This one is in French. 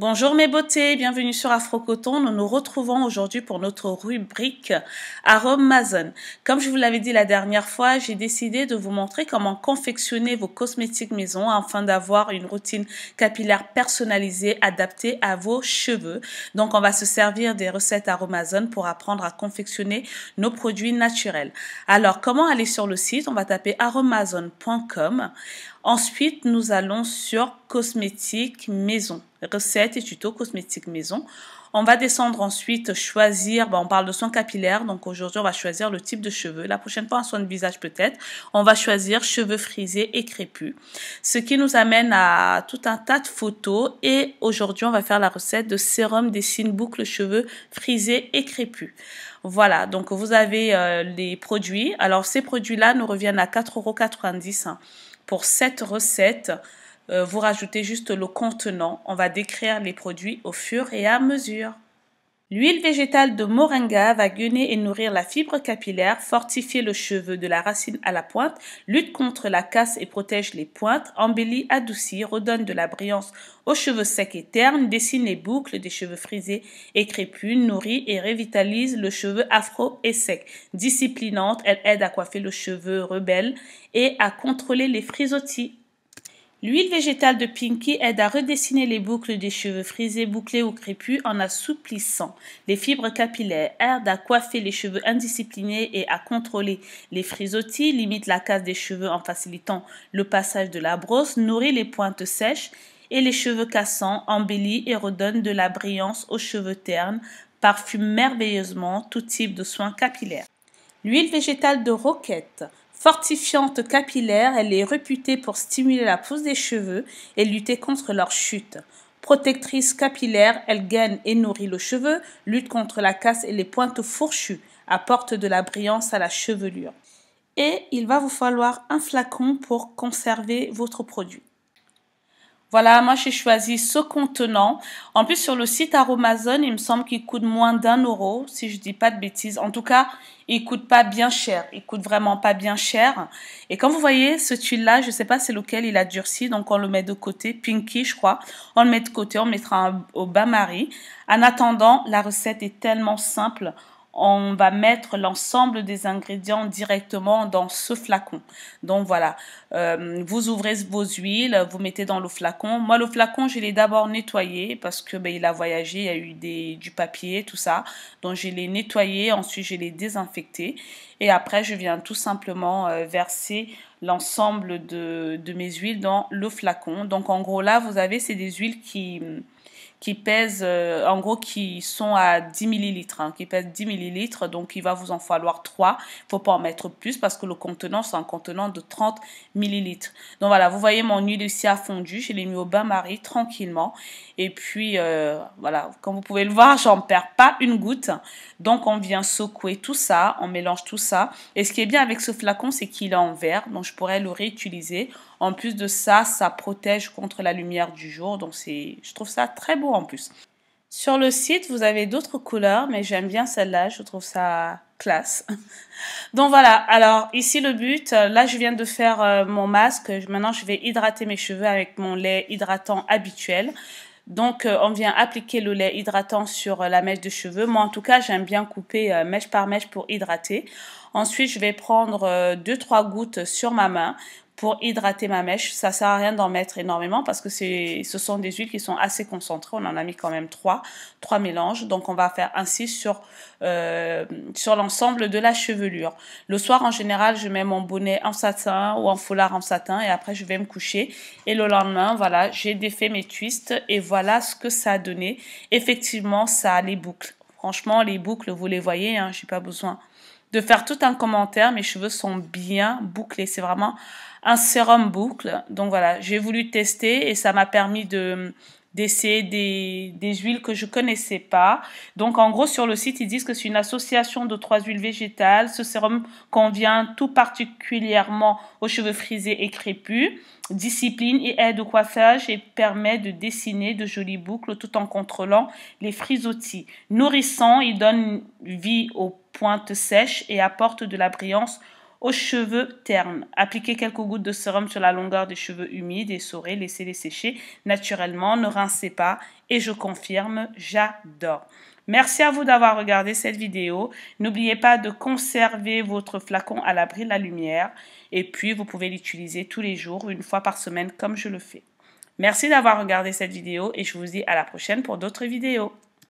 Bonjour mes beautés, bienvenue sur Afro-Coton. Nous nous retrouvons aujourd'hui pour notre rubrique Aromazone. Comme je vous l'avais dit la dernière fois, j'ai décidé de vous montrer comment confectionner vos cosmétiques maison afin d'avoir une routine capillaire personnalisée adaptée à vos cheveux. Donc on va se servir des recettes Aromazone pour apprendre à confectionner nos produits naturels. Alors comment aller sur le site? On va taper aromazone.com. Ensuite, nous allons sur cosmétiques maison, recettes et tutos cosmétiques maison. On va descendre ensuite, choisir, on parle de soins capillaires, donc aujourd'hui on va choisir le type de cheveux. La prochaine fois un soin de visage peut-être, on va choisir cheveux frisés et crépus. Ce qui nous amène à tout un tas de photos et aujourd'hui on va faire la recette de sérum dessine boucle cheveux frisés et crépus. Voilà, donc vous avez les produits. Alors ces produits-là nous reviennent à 4,90 €. Pour cette recette, vous rajoutez juste le contenant. On va décrire les produits au fur et à mesure. L'huile végétale de moringa va gainer et nourrir la fibre capillaire, fortifier le cheveu de la racine à la pointe, lutte contre la casse et protège les pointes, embellit, adoucit, redonne de la brillance aux cheveux secs et ternes, dessine les boucles des cheveux frisés et crépus, nourrit et revitalise le cheveu afro et sec. Disciplinante, elle aide à coiffer le cheveu rebelle et à contrôler les frisottis. L'huile végétale de Pinky aide à redessiner les boucles des cheveux frisés, bouclés ou crépus en assouplissant les fibres capillaires, aide à coiffer les cheveux indisciplinés et à contrôler les frisottis, limite la casse des cheveux en facilitant le passage de la brosse, nourrit les pointes sèches et les cheveux cassants, embellit et redonne de la brillance aux cheveux ternes, parfume merveilleusement tout type de soins capillaires. L'huile végétale de roquette. Fortifiante capillaire, elle est réputée pour stimuler la pousse des cheveux et lutter contre leur chute. Protectrice capillaire, elle gaine et nourrit le cheveu, lutte contre la casse et les pointes fourchues, apporte de la brillance à la chevelure. Et il va vous falloir un flacon pour conserver votre produit. Voilà, moi j'ai choisi ce contenant. En plus sur le site Aromazone, il me semble qu'il coûte moins d'1 €, si je dis pas de bêtises. En tout cas, il coûte pas bien cher. Il coûte vraiment pas bien cher. Et comme vous voyez, ce tuile-là, je sais pas c'est lequel il a durci, donc on le met de côté. Pinky, je crois. On le met de côté, on mettra au bain-marie. En attendant, la recette est tellement simple. On va mettre l'ensemble des ingrédients directement dans ce flacon. Donc voilà, vous ouvrez vos huiles, vous mettez dans le flacon. Moi, le flacon, je l'ai d'abord nettoyé parce que il a voyagé, il y a eu du papier, tout ça. Donc je l'ai nettoyé, ensuite je l'ai désinfecté. Et après, je viens tout simplement verser l'ensemble de mes huiles dans le flacon. Donc en gros, là, vous avez, c'est des huiles qui pèsent, en gros, qui sont à 10 millilitres, qui pèsent 10 millilitres, donc il va vous en falloir 3. Il ne faut pas en mettre plus parce que le contenant, c'est un contenant de 30 millilitres. Donc voilà, vous voyez mon huile ici a fondu, je l'ai mis au bain-marie tranquillement. Et puis, voilà, comme vous pouvez le voir, j'en perds pas une goutte. Donc on vient secouer tout ça, on mélange tout ça. Et ce qui est bien avec ce flacon, c'est qu'il est en verre, donc je pourrais le réutiliser. En plus de ça, ça protège contre la lumière du jour, donc je trouve ça très beau en plus. Sur le site, vous avez d'autres couleurs, mais j'aime bien celle-là, je trouve ça classe. Donc voilà, alors ici le but, là je viens de faire mon masque, maintenant je vais hydrater mes cheveux avec mon lait hydratant habituel. Donc on vient appliquer le lait hydratant sur la mèche de cheveux. Moi en tout cas j'aime bien couper mèche par mèche pour hydrater. Ensuite je vais prendre 2-3 gouttes sur ma main pour hydrater ma mèche. Ça sert à rien d'en mettre énormément parce que ce sont des huiles qui sont assez concentrées. On en a mis quand même 3 mélanges. Donc on va faire ainsi sur l'ensemble de la chevelure. Le soir en général je mets mon bonnet en satin ou en foulard en satin et après je vais me coucher. Et le lendemain voilà, j'ai défait mes twists et voilà ce que ça a donné. Effectivement ça a les boucles. Franchement les boucles vous les voyez, j'ai pas besoin de faire tout un commentaire. Mes cheveux sont bien bouclés. C'est vraiment un sérum boucle. Donc voilà, j'ai voulu tester et ça m'a permis d'essayer des huiles que je connaissais pas. Donc en gros sur le site ils disent que c'est une association de 3 huiles végétales. Ce sérum convient tout particulièrement aux cheveux frisés et crépus, discipline et aide au coiffage et permet de dessiner de jolies boucles tout en contrôlant les frisottis. Nourrissant, il donne vie aux pointes sèches et apporte de la brillance aux cheveux ternes. Appliquez quelques gouttes de sérum sur la longueur des cheveux humides et essorés. Laissez-les sécher naturellement. Ne rincez pas. Et je confirme, j'adore. Merci à vous d'avoir regardé cette vidéo. N'oubliez pas de conserver votre flacon à l'abri de la lumière. Et puis, vous pouvez l'utiliser tous les jours, une fois par semaine, comme je le fais. Merci d'avoir regardé cette vidéo et je vous dis à la prochaine pour d'autres vidéos.